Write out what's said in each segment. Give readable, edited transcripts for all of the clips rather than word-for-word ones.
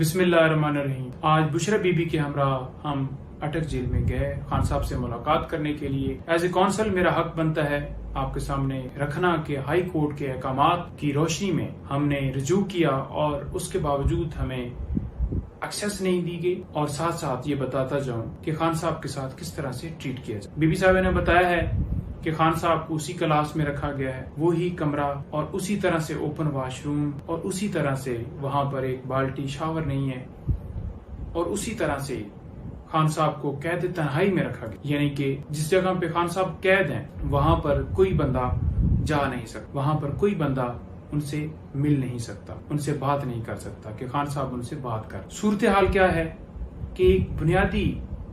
बिस्मिल्लाहिर्रहमानिर्रहीम। आज बुशरा बीबी के हमरा हम अटक जेल में गए खान साहब से मुलाकात करने के लिए। एज ए कौंसल मेरा हक बनता है आपके सामने रखना कि हाई कोर्ट के अहकामात की रोशनी में हमने रुजू किया और उसके बावजूद हमें एक्सेस नहीं दी गई, और साथ साथ ये बताता जाऊं कि खान साहब के साथ किस तरह से ट्रीट किया जाए। बीबी साहब ने बताया है कि खान साहब को उसी क्लास में रखा गया है, वो ही कमरा और उसी तरह से ओपन वॉशरूम और उसी तरह से वहां पर एक बाल्टी शावर नहीं है, और उसी तरह से खान साहब को कैद तन्हाई में रखा गया। यानी कि जिस जगह पे खान साहब कैद हैं वहां पर कोई बंदा जा नहीं सकता, वहां पर कोई बंदा उनसे मिल नहीं सकता, उनसे बात नहीं कर सकता कि खान साहब उनसे बात कर। सूरत हाल क्या है कि एक बुनियादी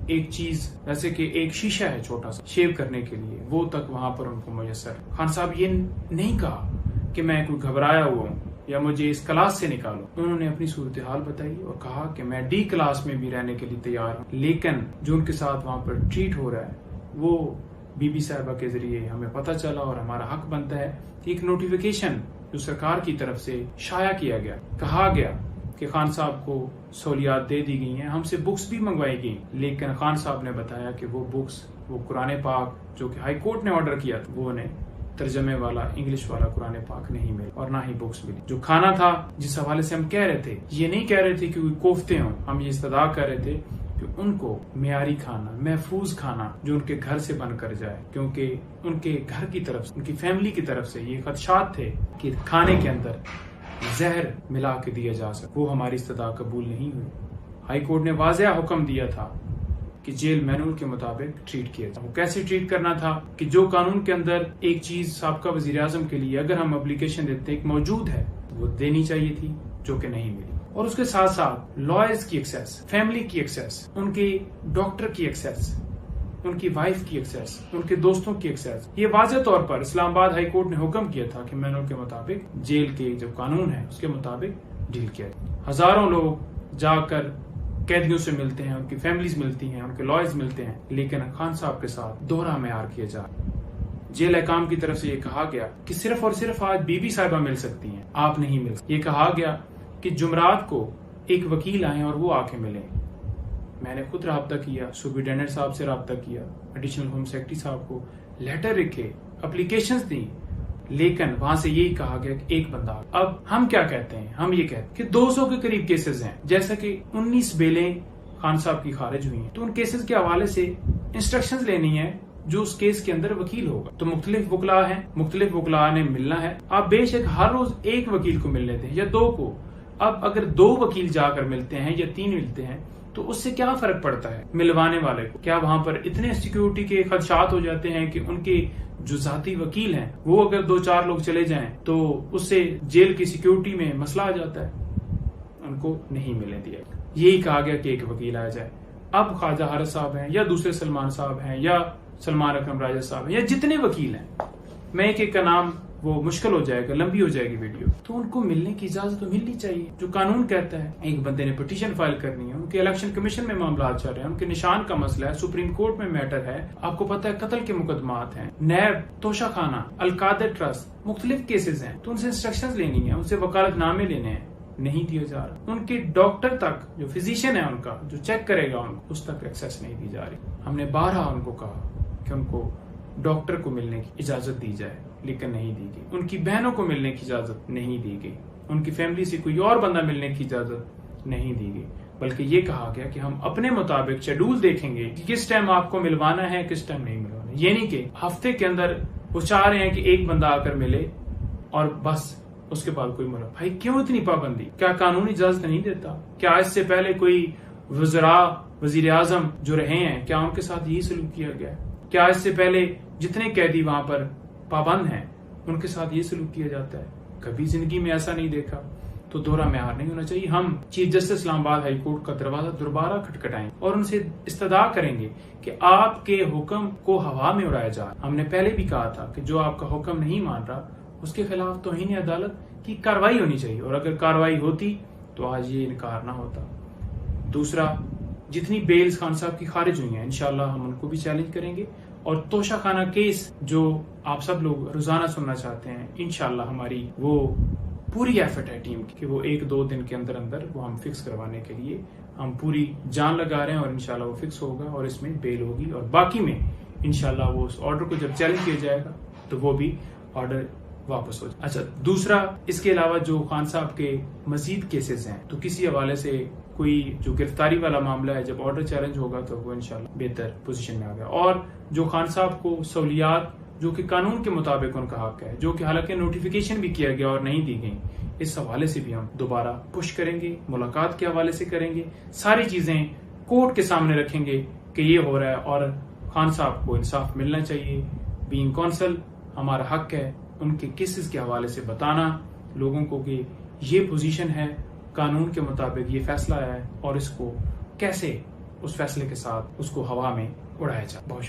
एक चीज जैसे कि एक शीशा है छोटा सा शेव करने के लिए, वो तक वहां पर उनको मुयस्सर। खान साहब ये नहीं कहा कि मैं कोई घबराया हुआ हूँ या मुझे इस क्लास से निकालो। उन्होंने अपनी सूरत हाल बताई और कहा कि मैं डी क्लास में भी रहने के लिए तैयार हूँ, लेकिन जो उनके साथ वहां पर ट्रीट हो रहा है वो बीबी साहिबा के जरिए हमें पता चला, और हमारा हक बनता है कि एक नोटिफिकेशन जो सरकार की तरफ से शाया किया गया, कहा गया कि खान साहब को सहूलियात दे दी गई हैं, हमसे बुक्स भी मंगवाई गई, लेकिन खान साहब ने बताया कि वो बुक्स, वो कुरान पाक जो कि हाई कोर्ट ने ऑर्डर किया था, वो उन्हें तर्जमे वाला इंग्लिश वाला कुरान पाक नहीं मिले और ना ही बुक्स मिली। जो खाना था जिस हवाले से हम कह रहे थे, ये नहीं कह रहे थे कि कोई कोफ्ते हों, हम ये इस्तदा कर रहे थे कि उनको मियारी खाना, महफूज खाना जो उनके घर से बनकर जाए, क्योंकि उनके घर की तरफ से, उनकी फैमिली की तरफ से ये खदशात थे कि खाने के अंदर जहर मिला के दिया जा सके। वो हमारी इस्तदा कबूल नहीं हुई। हाई कोर्ट ने वाज़ेह हुक्म दिया था कि जेल मैनुअल के मुताबिक ट्रीट किया जाए। वो कैसे ट्रीट करना था कि जो कानून के अंदर एक चीज साबका वजीर आजम के लिए अगर हम एप्लीकेशन देते हैं मौजूद है, वो देनी चाहिए थी, जो कि नहीं मिली। और उसके साथ साथ लॉयर्स की एक्सेस, फैमिली की एक्सेस, उनके डॉक्टर की एक्सेस, उनकी वाइफ की एक्सेस, उनके दोस्तों की एक्सेस, ये वाज़ेह तौर पर इस्लामाबाद हाई कोर्ट ने हुक्म किया था कि मैनुअल के मुताबिक जेल के जो कानून है उसके मुताबिक डील किया जाए। हजारों लोग जाकर कैदियों से मिलते हैं, उनकी फैमिलीज मिलती हैं, उनके लॉयर्स मिलते हैं, लेकिन खान साहब के साथ दोहरा मेयार किया जा रहा। जेल अहकाम की तरफ से ये कहा गया कि सिर्फ और सिर्फ आज बीबी साहिबा मिल सकती हैं, आप नहीं मिल सकते। ये कहा गया कि जुमरात को एक वकील आए और वो आके मिले। मैंने खुद राब्ता किया, सुप्रिटेंडेंट साहब से राब्ता किया, एडिशनल होम सेक्रेटरी साहब को लेटर लिखे, एप्लीकेशंस दी, लेकिन वहां से यही कहा गया कि एक बंदा। अब हम क्या कहते हैं, हम ये कहते हैं कि 200 के करीब केसेस हैं, जैसा कि 19 बेलें खान साहब की खारिज हुई हैं, तो उन केसेस के हवाले से इंस्ट्रक्शंस लेनी है जो उस केस के अंदर वकील होगा। तो मुख्तलिफ वकला हैं, मुख्तलिफ वकला ने मिलना है। आप बेशक हर रोज एक वकील को मिलने दें या 2 को। अब अगर 2 वकील जाकर मिलते हैं या 3 मिलते हैं तो उससे क्या फर्क पड़ता है मिलवाने वाले को? क्या वहां पर इतने सिक्योरिटी के खदशात हो जाते हैं कि उनके जो जाती वकील हैं वो अगर 2-4 लोग चले जाएं तो उससे जेल की सिक्योरिटी में मसला आ जाता है? उनको नहीं मिलने दिया। यही कहा गया कि एक वकील आ जाए। अब ख्वाजा हारिस साहब हैं या दूसरे सलमान साहब हैं या सलमान अकरम राजा साहब हैं या जितने वकील हैं, मैं एक का नाम वो मुश्किल हो जाएगा, लंबी हो जाएगी वीडियो, तो उनको मिलने की इजाजत तो मिलनी चाहिए। जो कानून कहता है एक बंदे ने पिटीशन फाइल करनी है, उनके इलेक्शन कमीशन में मामला चल रहे हैं, उनके निशान का मसला है, सुप्रीम कोर्ट में मैटर है, आपको पता है कत्ल के मुकदमात हैं, नैब, तोशा खाना, अलकादर ट्रस्ट, मुख्तलिफ केसेस हैं, तो उनसे इंस्ट्रक्शंस लेनी है, उनसे वकालतनामे लेने हैं, नहीं दिया जा रहा। उनके डॉक्टर तक जो फिजिशियन है उनका जो चेक करेगा उनको, उस तक एक्सेस नहीं दी जा रही। हमने 12 उनको कहा कि उनको डॉक्टर को मिलने की इजाजत दी जाए, लेकिन नहीं दी गई। उनकी बहनों को मिलने की इजाजत नहीं दी गई, उनकी फैमिली से कोई और बंदा मिलने की इजाजत नहीं दी गई, बल्कि ये कहा गया कि हम अपने मुताबिक शेड्यूल देखेंगे कि किस टाइम आपको मिलवाना है, किस टाइम नहीं मिलवाना। ये नहीं कि हफ्ते के अंदर वो चाह रहे हैं कि एक बंदा आकर मिले और बस उसके बाद कोई मुलाकात। भाई क्यों इतनी पाबंदी? क्या कानून इजाजत नहीं देता? क्या इससे पहले कोई वज़रा, वजीर आजम जो रहे हैं, क्या उनके साथ यही सलूक किया गया? क्या इससे पहले जितने कैदी वहां पर पाबंद हैं उनके साथ ये सलूक किया जाता है? कभी जिंदगी में ऐसा नहीं देखा। तो दोहरा मेयार नहीं होना चाहिए। हम chief justice Islamabad high court का दरवाजा दोबारा खटखटाएं और उनसे इस्तदा करेंगे कि आपके हुक्म को हवा में उड़ाया जाए। हमने पहले भी कहा था कि जो आपका हुक्म नहीं मान रहा उसके खिलाफ तौहीन अदालत की कार्रवाई होनी चाहिए, और अगर कार्रवाई होती तो आज ये इनकार ना होता। दूसरा, जितनी बेल्स खान साहब की खारिज हुई हैं इंशाल्लाह हम उनको भी चैलेंज करेंगे, और तोशा खाना केस जो आप सब लोग रोजाना सुनना चाहते हैं, इंशाल्लाह हमारी वो पूरी एफर्ट है टीम की कि वो 1-2 दिन के अंदर अंदर वो हम फिक्स करवाने के लिए हम पूरी जान लगा रहे हैं और इंशाल्लाह वो फिक्स होगा और इसमें बेल होगी और बाकी में इंशाल्लाह वो उस ऑर्डर को जब चैलेंज किया जाएगा तो वो भी ऑर्डर वापस हो जाए। अच्छा, दूसरा इसके अलावा जो खान साहब के मजीद केसेस हैं तो किसी हवाले से कोई जो गिरफ्तारी वाला मामला है, जब ऑर्डर चैलेंज होगा तो वो इंशाल्लाह बेहतर पोजीशन में आ गया। और जो खान साहब को सहूलियात जो कि कानून के मुताबिक उनका हक है, जो कि हालांकि नोटिफिकेशन भी किया गया और नहीं दी गई, इस हवाले से भी हम दोबारा पुश करेंगे, मुलाकात के हवाले से करेंगे, सारी चीजें कोर्ट के सामने रखेंगे कि ये हो रहा है और खान साहब को इंसाफ मिलना चाहिए। बीइंग कौंसल हमारा हक है उनके केसेस के हवाले से बताना लोगों को कि ये पोजीशन है, कानून के मुताबिक ये फैसला है और इसको कैसे उस फैसले के साथ उसको हवा में उड़ाया जाए। बहुत